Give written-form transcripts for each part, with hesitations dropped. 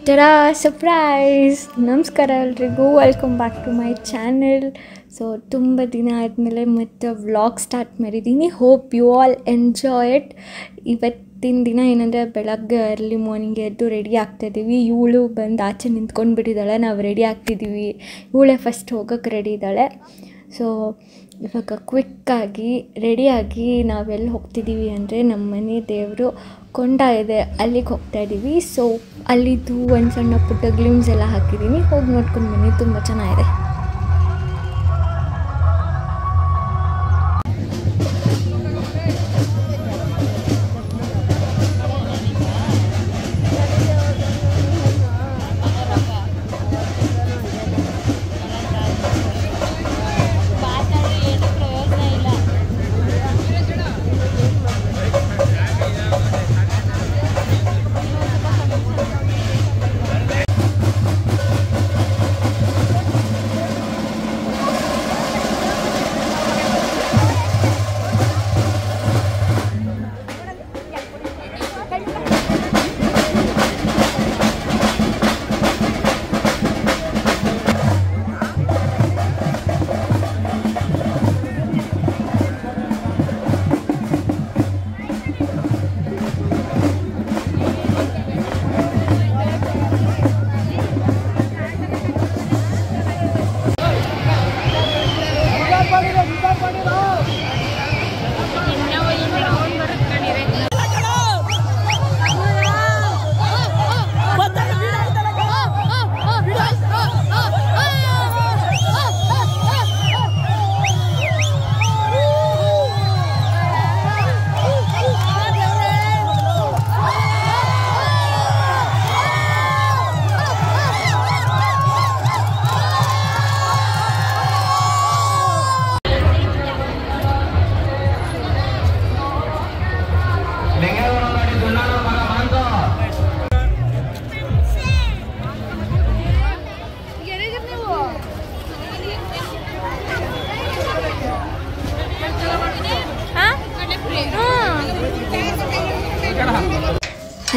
ಟರಾ surprise! ನಮಸ್ಕಾರ ಎಲ್ರಿಗೂ, welcome back to my channel. So ತುಂಬ ದಿನ ಆದಮೇಲೆ ಮತ್ತೆ ವ್ಲಾಗ್ ಸ್ಟಾರ್ಟ್ ಮಾಡಿದ್ದೀನಿ. Hope you all enjoy it. ಇವತ್ತಿನ ದಿನ ಏನಂದರೆ ಬೆಳಗ್ಗೆ ಅರ್ಲಿ ಮಾರ್ನಿಂಗ್ ಎದ್ದು ರೆಡಿ ಆಗ್ತಾಯಿದ್ದೀವಿ. ಇವಳು ಬಂದು ಆಚೆ ನಿಂತ್ಕೊಂಡು ಬಿಟ್ಟಿದ್ದಾಳೆ, ನಾವು ರೆಡಿ ಆಗ್ತಿದ್ದೀವಿ. ಇವಳೇ ಫಸ್ಟ್ ಹೋಗೋಕ್ಕೆ ರೆಡಿ ಇದ್ದಾಳೆ. ಸೊ ಇವಾಗ ಕ್ವಿಕ್ಕಾಗಿ ರೆಡಿಯಾಗಿ ನಾವೆಲ್ಲಿ ಹೋಗ್ತಿದ್ದೀವಿ ಅಂದರೆ ನಮ್ಮ ಮನೆ ದೇವರು ಕೊಂಡ ಇದೆ, ಅಲ್ಲಿಗೆ ಹೋಗ್ತಾಯಿದ್ದೀವಿ. ಸೊ ಅಲ್ಲಿದ್ದು ಒಂದು ಸಣ್ಣ ಪುಟ್ಟ ಗ್ಲಿಮ್ಸ್ ಎಲ್ಲ ಹಾಕಿದ್ದೀನಿ, ಹೋಗಿ ನೋಡ್ಕೊಂಡು ಬನ್ನಿ, ತುಂಬ ಚೆನ್ನಾಗಿದೆ.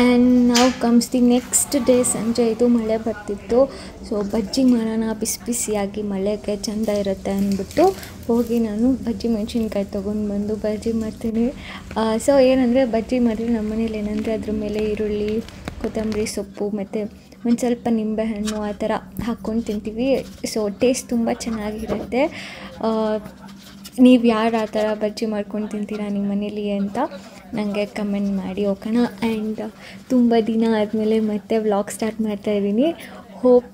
ಆ್ಯಂಡ್ ನಾವು ಕಮ್ಸ್ ದಿ ನೆಕ್ಸ್ಟ್ ಡೇ. ಸಂಜೆ ಇದು ಮಳೆ ಬರ್ತಿತ್ತು. ಸೊ ಬಜ್ಜಿ ಮಾಡೋಣ ಬಿಸಿ ಬಿಸಿಯಾಗಿ, ಮಳೆಗೆ ಚೆಂದ ಇರುತ್ತೆ ಅಂದ್ಬಿಟ್ಟು ಹೋಗಿ ನಾನು ಬಜ್ಜಿ ಮೆಣಸಿನ್ಕಾಯಿ ತೊಗೊಂಡು ಬಂದು ಬಜ್ಜಿ ಮಾಡ್ತೀನಿ. ಸೊ ಏನಂದರೆ ಬಜ್ಜಿ ಮಾಡಿದ್ರೆ ನಮ್ಮ ಮನೇಲಿ ಏನಂದರೆ ಅದ್ರ ಮೇಲೆ ಈರುಳ್ಳಿ, ಕೊತ್ತಂಬರಿ ಸೊಪ್ಪು ಮತ್ತು ಒಂದು ಸ್ವಲ್ಪ ನಿಂಬೆಹಣ್ಣು ಆ ಥರ ಹಾಕ್ಕೊಂಡು ತಿಂತೀವಿ. ಸೊ ಟೇಸ್ಟ್ ತುಂಬ ಚೆನ್ನಾಗಿರುತ್ತೆ. ನೀವು ಯಾರು ಆ ಥರ ಬಜ್ಜಿ ಮಾಡ್ಕೊಂಡು ತಿಂತೀರಾ ನಿಮ್ಮ ಮನೇಲಿ ಅಂತ ನನಗೆ ಕಮೆಂಟ್ ಮಾಡಿ, ಓಕೆನಾ? ಆ್ಯಂಡ್ ತುಂಬ ದಿನ ಆದಮೇಲೆ ಮತ್ತೆ ವ್ಲಾಗ್ ಸ್ಟಾರ್ಟ್ ಮಾಡ್ತಾಯಿದ್ದೀನಿ. ಹೋಪ್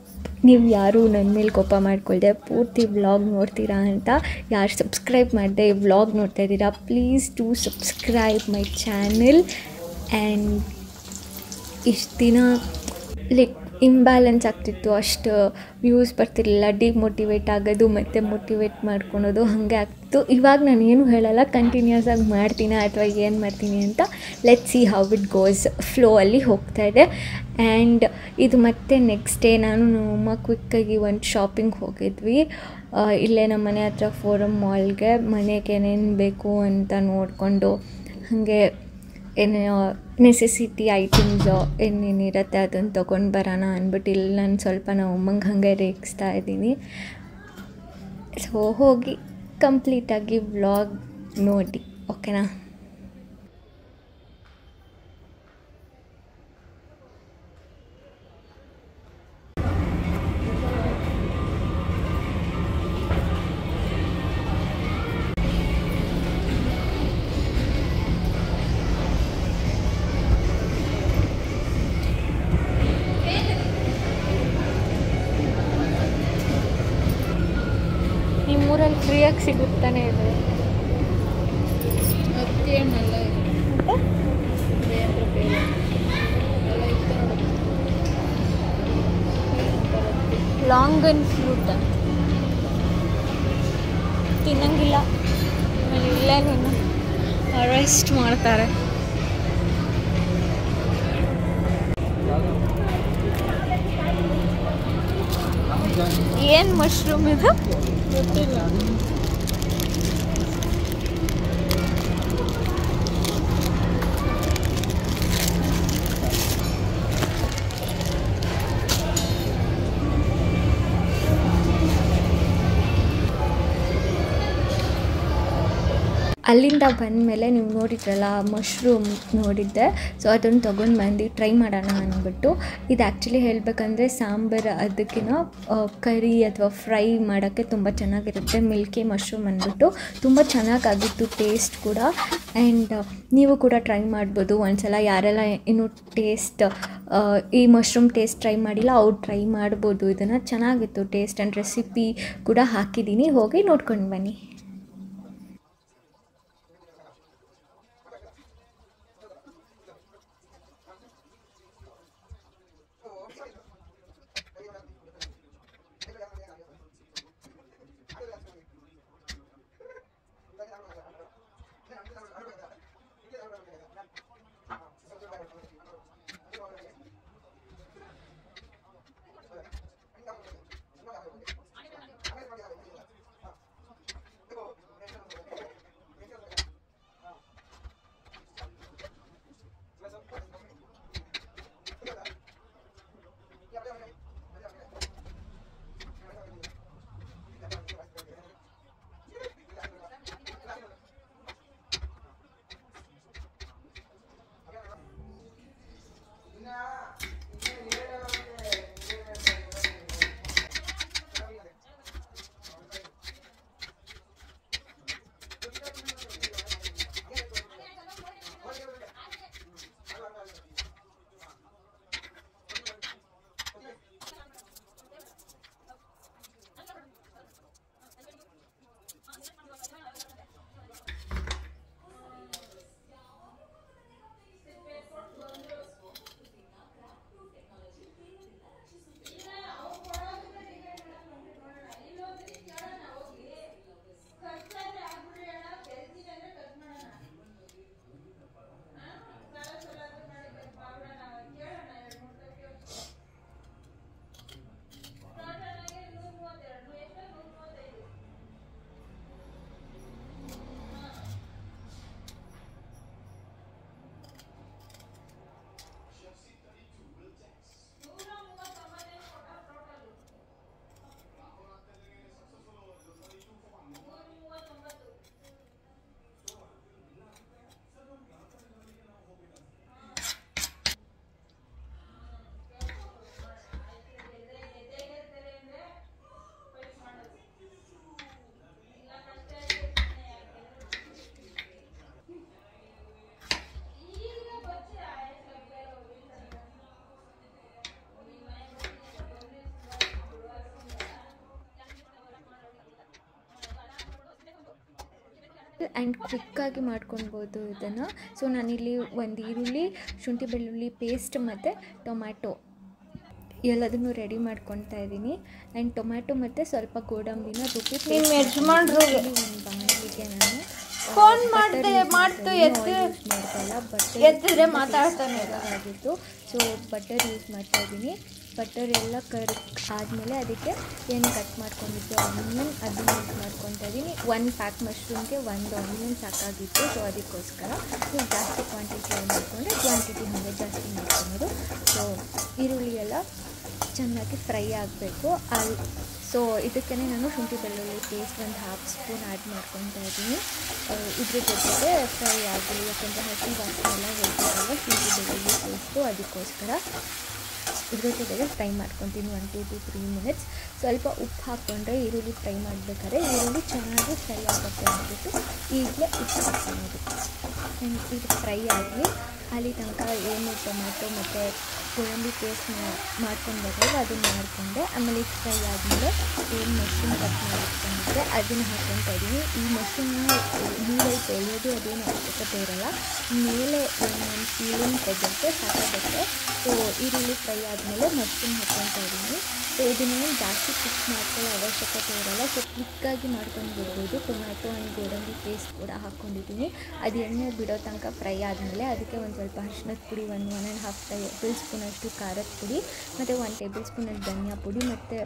ನೀವು ಯಾರೂ ನನ್ನ ಮೇಲೆ ಕೋಪ ಮಾಡ್ಕೊಳ್ದೆ ಪೂರ್ತಿ ವ್ಲಾಗ್ ನೋಡ್ತೀರಾ ಅಂತ. ಯಾರು ಸಬ್ಸ್ಕ್ರೈಬ್ ಮಾಡಿದೆ ಈ ವ್ಲಾಗ್ ನೋಡ್ತಾಯಿದ್ದೀರಾ, please do subscribe my channel. And ಇಷ್ಟು ದಿನ ಲೈಕ್ ಇಂಬ್ಯಾಲೆನ್ಸ್ ಆಗ್ತಿತ್ತು, ಅಷ್ಟು ವ್ಯೂಸ್ ಬರ್ತಿರಲಿಲ್ಲ, ಡಿಮೋಟಿವೇಟ್ ಆಗೋದು ಮತ್ತು ಮೋಟಿವೇಟ್ ಮಾಡ್ಕೊಳೋದು ಹಾಗೆ ಆಗ್ತಿತ್ತು. ಇವಾಗ ನಾನು ಏನು ಹೇಳಲ್ಲ, ಕಂಟಿನ್ಯೂಸ್ ಆಗಿ ಮಾಡ್ತೀನಿ ಅಥವಾ ಏನು ಮಾಡ್ತೀನಿ ಅಂತ. Let's see how it goes, flow ಅಲ್ಲಿ ಹೋಗ್ತಾಯಿದೆ. ಆ್ಯಂಡ್ ಇದು ಮತ್ತೆ ನೆಕ್ಸ್ಟ್ ಡೇ ನಾನು ನಮ್ಮಮ್ಮ ಕ್ವಿಕ್ಕಾಗಿ ಒಂದು ಶಾಪಿಂಗ್ ಹೋಗಿದ್ವಿ. ಇಲ್ಲೇ ನಮ್ಮ ಮನೆ ಹತ್ರ ಫೋರಮ್ ಮಾಲ್ಗೆ ಮನೆಗೆ ಏನೇನು ಬೇಕು ಅಂತ ನೋಡಿಕೊಂಡು ಹಾಗೆ ಏನು ನೆಸೆಸಿಟಿ ಐಟಮ್ಸು ಏನೇನಿರುತ್ತೆ ಅದನ್ನು ತೊಗೊಂಡು ಬರೋಣ ಅಂದ್ಬಿಟ್ಟು ಇಲ್ಲಿ ನಾನು ಸ್ವಲ್ಪ ನಮ್ಮ ಅಮ್ಮಂಗೆ ಹಾಗೆ ರೇಗಿಸ್ತಾ ಇದ್ದೀನಿ. ಸೊ ಹೋಗಿ ಕಂಪ್ಲೀಟಾಗಿ ವ್ಲಾಗ್ ನೋಡಿ, ಓಕೆನಾ? ನಿಮ್ಮೂರಲ್ಲಿ ಫ್ರೀಯಾಗಿ ಸಿಗುತ್ತಾನೆ ಇದೆ. ಲಾಂಗನ್ ಫ್ರೂಟ್ ತಿನ್ನಂಗಿಲ್ಲ, ಆಮೇಲೆ ಇಲ್ಲೇನು ಅರೆಸ್ಟ್ ಮಾಡ್ತಾರೆ. ಏನು ಮಶ್ರೂಮ್ ಇದು? ಗೊತ್ತಿಲ್ಲ. ಅಲ್ಲಿಂದ ಬಂದಮೇಲೆ ನೀವು ನೋಡಿದ್ರಲ್ಲ ಮಶ್ರೂಮ್ ನೋಡಿದ್ದೆ, ಸೊ ಅದನ್ನು ತೊಗೊಂಡು ಬಂದು ಟ್ರೈ ಮಾಡೋಣ ಅಂದ್ಬಿಟ್ಟು. ಇದು ಆ್ಯಕ್ಚುಲಿ ಹೇಳಬೇಕಂದ್ರೆ ಸಾಂಬಾರು ಅದಕ್ಕಿಂತ ಕರಿ ಅಥವಾ ಫ್ರೈ ಮಾಡೋಕ್ಕೆ ತುಂಬ ಚೆನ್ನಾಗಿರುತ್ತೆ. ಮಿಲ್ಕಿ ಮಶ್ರೂಮ್ ಅಂದ್ಬಿಟ್ಟು ತುಂಬ ಚೆನ್ನಾಗಾಗಿತ್ತು ಟೇಸ್ಟ್ ಕೂಡ. ಆ್ಯಂಡ್ ನೀವು ಕೂಡ ಟ್ರೈ ಮಾಡ್ಬೋದು ಒಂದ್ಸಲ. ಯಾರೆಲ್ಲ ಇನ್ನೂ ಈ ಮಶ್ರೂಮ್ ಟೇಸ್ಟ್ ಟ್ರೈ ಮಾಡಿಲ್ಲ ಅವ್ರು ಟ್ರೈ ಮಾಡ್ಬೋದು ಇದನ್ನು. ಚೆನ್ನಾಗಿತ್ತು ಟೇಸ್ಟ್. ಆ್ಯಂಡ್ ರೆಸಿಪಿ ಕೂಡ ಹಾಕಿದ್ದೀನಿ, ಹೋಗಿ ನೋಡ್ಕೊಂಡು ಬನ್ನಿ. ಆ್ಯಂಡ್ ಕ್ವಿಕ್ಕಾಗಿ ಮಾಡ್ಕೊಳ್ಬೋದು ಇದನ್ನು. ಸೊ ನಾನಿಲ್ಲಿ ಒಂದು ಈರುಳ್ಳಿ, ಶುಂಠಿ ಬೆಳ್ಳುಳ್ಳಿ ಪೇಸ್ಟ್ ಮತ್ತು ಟೊಮ್ಯಾಟೊ ಎಲ್ಲದನ್ನು ರೆಡಿ ಮಾಡ್ಕೊತಾ ಇದ್ದೀನಿ. ಆ್ಯಂಡ್ ಟೊಮ್ಯಾಟೊ ಮತ್ತು ಸ್ವಲ್ಪ ಗೋಡಂಬಿನ ರುಬ್ಬಿ ಒಂದು ಬಾಣಲಿಗೆ ನಾನು ಫೋನ್ ಮಾಡ್ತಾಯಿಲ್ಲ, ಬಟರ್ ಮಾತಾಡ್ತಾಗಿತ್ತು. ಸೊ ಬಟರ್ ಯೂಸ್ ಮಾಡ್ತಾಯಿದ್ದೀನಿ. ಬಟರ್ ಎಲ್ಲ ಆದಮೇಲೆ ಅದಕ್ಕೆ ಏನು ಕಟ್ ಮಾಡ್ಕೊಂಡಿದ್ದು ಆನಿಯನ್ ಅದನ್ನು ಯೂಸ್ ಮಾಡ್ಕೊತಾ ಇದ್ದೀನಿ. 1 ಪ್ಯಾಕ್ ಮಶ್ರೂಮ್ಗೆ 1 ಆನಿಯನ್ ಸಾಕಾಗಿತ್ತು. ಸೊ ಅದಕ್ಕೋಸ್ಕರ ನೀವು ಜಾಸ್ತಿ ಕ್ವಾಂಟಿಟಿ ಮಾಡಿಕೊಂಡ್ರೆ ಕ್ವಾಂಟಿಟಿ ಹಾಗೆ ಜಾಸ್ತಿ ಮಾಡ್ಕೊಳೋದು. ಸೊ ಈರುಳ್ಳಿ ಎಲ್ಲ ಚೆನ್ನಾಗಿ ಫ್ರೈ ಆಗಬೇಕು. ಸೊ ಇದಕ್ಕೆ ನಾನು ಶುಂಠಿ ಬೆಳ್ಳುಳ್ಳಿ ಪೇಸ್ಟ್ 1/2 ಸ್ಪೂನ್ ಆ್ಯಡ್ ಮಾಡ್ಕೊತಾ ಇದ್ದೀನಿ. ಇದ್ರ ಜೊತೆಗೆ ಫ್ರೈ ಆಗಲಿ, ಯಾಕೆಂದರೆ ಹಸಿ ವಾಸನೆ ಎಲ್ಲ ಹೋಗ್ತಿರಲ್ಲ ಶುಂಠಿ ಬೆಳ್ಳುಳ್ಳಿ ಪೇಸ್ಟು, ಅದಕ್ಕೋಸ್ಕರ ಇದ್ರ ಜೊತೆಗೆ ಫ್ರೈ ಮಾಡ್ಕೊತೀನಿ 1 to 3 ಮಿನಿಟ್ಸ್. ಸ್ವಲ್ಪ ಉಪ್ಪು ಹಾಕ್ಕೊಂಡ್ರೆ ಈರುಳ್ಳಿ ಫ್ರೈ ಮಾಡಬೇಕಾದ್ರೆ ಈರುಳ್ಳಿ ಚೆನ್ನಾಗಿ ಫ್ರೈ ಆಗುತ್ತೆ ಅಂದ್ಬಿಟ್ಟು ಈಗಲೇ ಉಪ್ಪು ಹಾಕ್ಕೊಳ್ಳೋದು. ಇದು ಫ್ರೈ ಆಗಲಿ ಅಲ್ಲಿ ತನಕ ಏನು ಟೊಮ್ಯಾಟೊ ಮತ್ತು ಗೋಡಂಬಿ ಪೇಸ್ಟ್ ಮಾಡ್ಕೊಂಡು ಬರೋದು ಅದನ್ನು ಮಾಡಿಕೊಂಡೆ. ಆಮೇಲೆ ಫ್ರೈ ಆದಮೇಲೆ ಏನು ಮಶ್ರೂಮ್ ಕಟ್ ಮಾಡಿಟ್ಕೊಂಡಿದ್ದೆ ಅದನ್ನು ಹಾಕ್ಕೊತಾ ಇದ್ದೀನಿ. ಈ ಮಶ್ರೂಮ್ನ ನೀರಲ್ಲಿ ತೊಳೆಯೋದು ಅದೇನು ಅವಶ್ಯಕತೆ ಇರೋಲ್ಲ, ಮೇಲೆ ಒಂದು ಪೀಲಿಂಗ್ ತೆಗೆದುತ್ತೆ ಸಾಕಾಗುತ್ತೆ. ಸೊ ಈರುಳ್ಳಿ ಫ್ರೈ ಆದಮೇಲೆ ಮಶ್ರೂಮ್ ಹಾಕ್ಕೊತಾ ಇದ್ದೀನಿ. ಸೊ ಇದನ್ನು ಜಾಸ್ತಿ ಕುಕ್ ಮಾಡ್ಕೊಳ್ಳೋ ಅವಶ್ಯಕತೆ ಇರೋಲ್ಲ. ಸೊ ಕ್ವಿಕ್ಕಾಗಿ ಮಾಡ್ಕೊಂಡು ಬಿಡ್ಬೋದು. ಟೊಮ್ಯಾಟೊ ಆ್ಯಂಡ್ ಗೋಡಂಬಿ ಪೇಸ್ಟ್ ಕೂಡ ಹಾಕ್ಕೊಂಡಿದ್ದೀನಿ. ಅದು ಎಣ್ಣೆ ಬಿಡೋ ತನಕ ಫ್ರೈ ಆದಮೇಲೆ ಅದಕ್ಕೆ ಒಂದು ಸ್ವಲ್ಪ ಅರಿಶಿಣದ ಪುಡಿ, 1.5 ಟೇಬಲ್ ಸ್ಪೂನಷ್ಟು ಖಾರದ ಪುಡಿ ಮತ್ತು 1 ಟೇಬಲ್ ಸ್ಪೂನಷ್ಟು ಧನಿಯಾ ಪುಡಿ ಮತ್ತು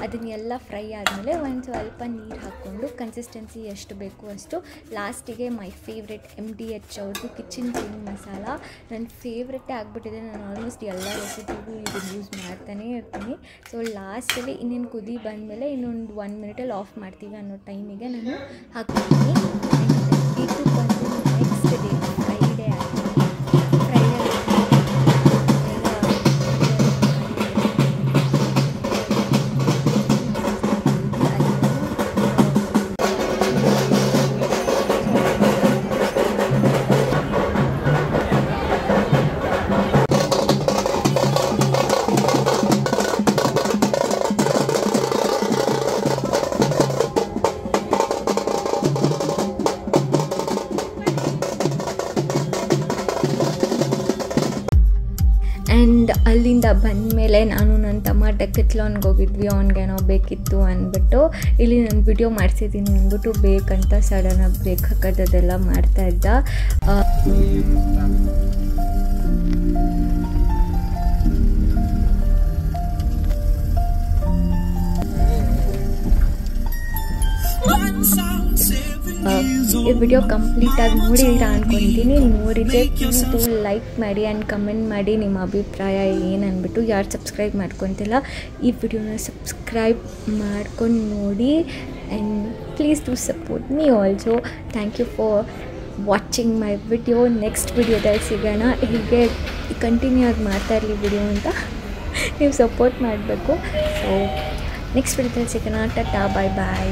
ಅದನ್ನೆಲ್ಲ ಫ್ರೈ ಆದಮೇಲೆ ಒಂದು ಸ್ವಲ್ಪ ನೀರು ಹಾಕ್ಕೊಂಡು ಕನ್ಸಿಸ್ಟೆನ್ಸಿ ಎಷ್ಟು ಬೇಕು ಅಷ್ಟು. ಲಾಸ್ಟಿಗೆ ಮೈ ಫೇವ್ರೆಟ್ MDH ಅವ್ರದ್ದು ಕಿಚನ್ ಕಿಂಗ್ ಮಸಾಲ ನನ್ನ ಫೇವ್ರೆಟ್ಟೇ ಆಗಿಬಿಟ್ಟಿದೆ. ನಾನು ಆಲ್ಮೋಸ್ಟ್ ಎಲ್ಲ ರೆಸಿಪಿಗೂ ಇದನ್ನು ಯೂಸ್ ಮಾಡ್ತಾನೇ ಇರ್ತೀನಿ. ಸೊ ಲಾಸ್ಟಲ್ಲಿ ಇನ್ನೇನು ಕುದಿ ಬಂದಮೇಲೆ ಇನ್ನೊಂದು 1 ಮಿನಿಟಲ್ಲಿ ಆಫ್ ಮಾಡ್ತೀವಿ ಅನ್ನೋ ಟೈಮಿಗೆ ನಾನು ಹಾಕ್ತೀನಿ. ಇದು ಬಂದು next day Friday Friday and ಅಲ್ಲಿಂದ ಬಂದಮೇಲೆ ನಾನು ನನ್ನ ತಮ್ಮ ಡೆಕೆತ್ಲಾನ್ಗೆ ಹೋಗಿದ್ವಿ, ಅವ್ನಿಗೇನೋ ಬೇಕಿತ್ತು ಅಂದ್ಬಿಟ್ಟು ಇಲ್ಲಿ ನಾನು ವಿಡಿಯೋ ಮಾಡಿಸಿದ್ದೀನಿ ಅಂದ್ಬಿಟ್ಟು ಬೇಕಂತ ಸಡನ್ನಾಗಿ ಬ್ರೇಕ್ ಹಾಕೋದೆಲ್ಲ ಮಾಡ್ತಾಯಿದ್ದ. ಈ ವಿಡಿಯೋ ಕಂಪ್ಲೀಟಾಗಿ ನೋಡಿದ್ದೀರಾ ಅಂದ್ಕೊತೀನಿ. ನೋಡಿದರೆ ಪ್ಲೀಸು ಲೈಕ್ ಮಾಡಿ ಆ್ಯಂಡ್ ಕಮೆಂಟ್ ಮಾಡಿ ನಿಮ್ಮ ಅಭಿಪ್ರಾಯ ಏನು ಅಂದ್ಬಿಟ್ಟು. ಯಾರು ಸಬ್ಸ್ಕ್ರೈಬ್ ಮಾಡ್ಕೊತಿಲ್ಲ ಈ ವಿಡಿಯೋನ ಸಬ್ಸ್ಕ್ರೈಬ್ ಮಾಡ್ಕೊಂಡು ನೋಡಿ and please do support me also. Thank you for watching my video. Next ವಿಡಿಯೋದಲ್ಲಿ ಸಿಗೋಣ. ಹೀಗೆ ಕಂಟಿನ್ಯೂ ಆಗಿ ಮಾಡ್ತಾ ಇರಲಿ ವಿಡಿಯೋ ಅಂತ ನೀವು ಸಪೋರ್ಟ್ ಮಾಡಬೇಕು. ಸೊ ನೆಕ್ಸ್ಟ್ ವಿಡಿಯೋದಲ್ಲಿ ಸಿಗೋಣ. ಟಾಟಾ, ಬಾಯ್ ಬಾಯ್.